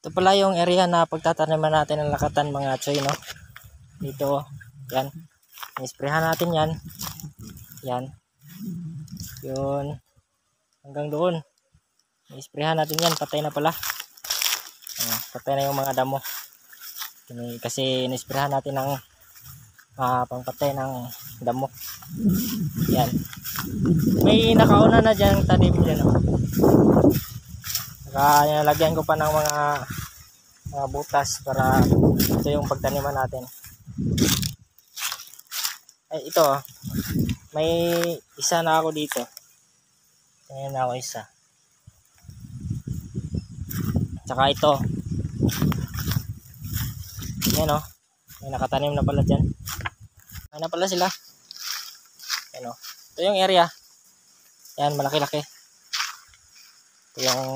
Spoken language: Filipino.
Ito pala yung area na pagtataniman natin ng lakatan mga choy, no? Dito, yan. Isprehan natin yan. Yan. Yun. Hanggang doon. Isprehan natin yan. Patay na pala. Patay na yung mga damo. Kasi nisprehan natin ng pangpatay ng damo. Yan. May nakauna na dyan tanim dyan, no? Nalagyan ko pa ng mga butas para ito yung pagtaniman natin. Ay, ito, may isa na ako dito. Ayan na ako isa. Tsaka ito. Ayan, oh. May nakatanim na pala dyan. Ayan na pala sila. Ayan, oh. Ito yung area. Ayan, malaki-laki. Ito yung